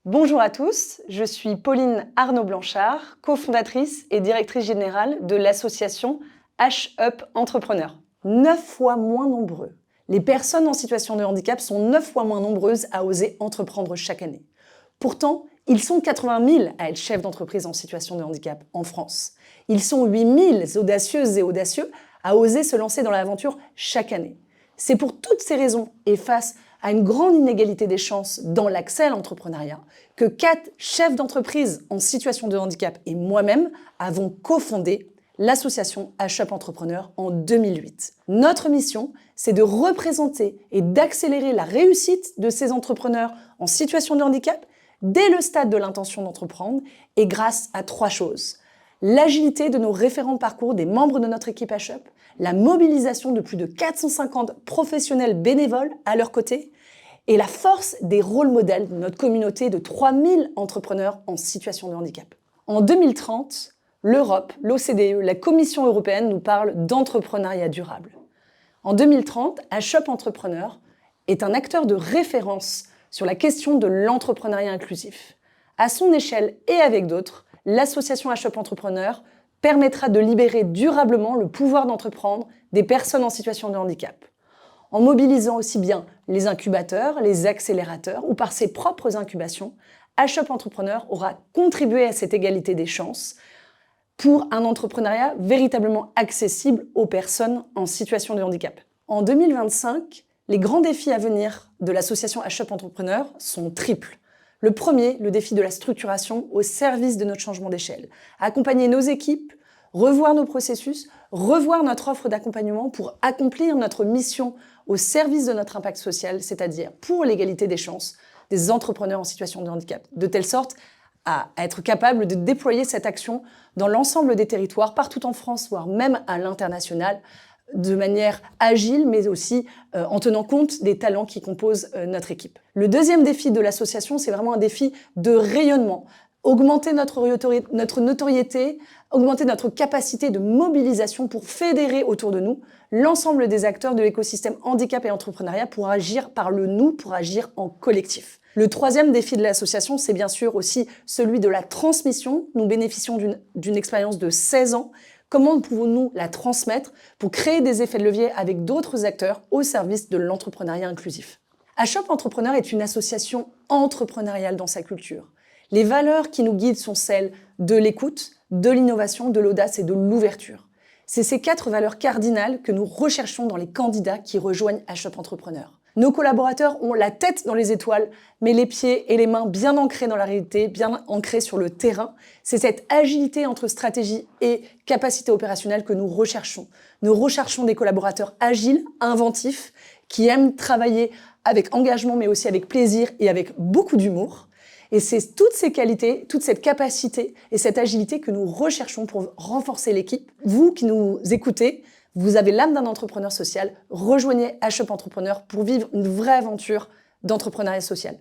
Bonjour à tous, je suis Pauline Arnaud-Blanchard, cofondatrice et directrice générale de l'association H-Up Entrepreneurs. 9 fois moins nombreux. Les personnes en situation de handicap sont 9 fois moins nombreuses à oser entreprendre chaque année. Pourtant, ils sont 80 000 à être chefs d'entreprise en situation de handicap en France. Ils sont 8 000 audacieuses et audacieux à oser se lancer dans l'aventure chaque année. C'est pour toutes ces raisons et face à une grande inégalité des chances dans l'accès à l'entrepreneuriat que 4 chefs d'entreprise en situation de handicap et moi-même avons cofondé l'association H-Up Entrepreneurs en 2008. Notre mission, c'est de représenter et d'accélérer la réussite de ces entrepreneurs en situation de handicap dès le stade de l'intention d'entreprendre et grâce à 3 choses. L'agilité de nos référents de parcours des membres de notre équipe H-Up, la mobilisation de plus de 450 professionnels bénévoles à leur côté et la force des rôles modèles de notre communauté de 3000 entrepreneurs en situation de handicap. En 2030, l'Europe, l'OCDE, la Commission européenne nous parlent d'entrepreneuriat durable. En 2030, H-Up Entrepreneurs est un acteur de référence sur la question de l'entrepreneuriat inclusif. À son échelle et avec d'autres, l'association H-Up Entrepreneurs permettra de libérer durablement le pouvoir d'entreprendre des personnes en situation de handicap. En mobilisant aussi bien les incubateurs, les accélérateurs ou par ses propres incubations, H-Up Entrepreneurs aura contribué à cette égalité des chances pour un entrepreneuriat véritablement accessible aux personnes en situation de handicap. En 2025, les grands défis à venir de l'association H-Up Entrepreneurs sont triples. Le premier, le défi de la structuration au service de notre changement d'échelle. Accompagner nos équipes, revoir nos processus, revoir notre offre d'accompagnement pour accomplir notre mission au service de notre impact social, c'est-à-dire pour l'égalité des chances des entrepreneurs en situation de handicap, de telle sorte à être capable de déployer cette action dans l'ensemble des territoires, partout en France, voire même à l'international, de manière agile, mais aussi en tenant compte des talents qui composent notre équipe. Le deuxième défi de l'association, c'est vraiment un défi de rayonnement. Augmenter notre notoriété, augmenter notre capacité de mobilisation pour fédérer autour de nous l'ensemble des acteurs de l'écosystème handicap et entrepreneuriat pour agir par le nous, pour agir en collectif. Le troisième défi de l'association, c'est bien sûr aussi celui de la transmission. Nous bénéficions d'une expérience de 16 ans. Comment pouvons-nous la transmettre pour créer des effets de levier avec d'autres acteurs au service de l'entrepreneuriat inclusif? H-Up Entrepreneurs est une association entrepreneuriale dans sa culture. Les valeurs qui nous guident sont celles de l'écoute, de l'innovation, de l'audace et de l'ouverture. C'est ces 4 valeurs cardinales que nous recherchons dans les candidats qui rejoignent H-Up Entrepreneurs. Nos collaborateurs ont la tête dans les étoiles, mais les pieds et les mains bien ancrés dans la réalité, bien ancrés sur le terrain. C'est cette agilité entre stratégie et capacité opérationnelle que nous recherchons. Nous recherchons des collaborateurs agiles, inventifs, qui aiment travailler avec engagement, mais aussi avec plaisir et avec beaucoup d'humour. Et c'est toutes ces qualités, toute cette capacité et cette agilité que nous recherchons pour renforcer l'équipe. Vous qui nous écoutez, vous avez l'âme d'un entrepreneur social, rejoignez H-Up Entrepreneurs pour vivre une vraie aventure d'entrepreneuriat social.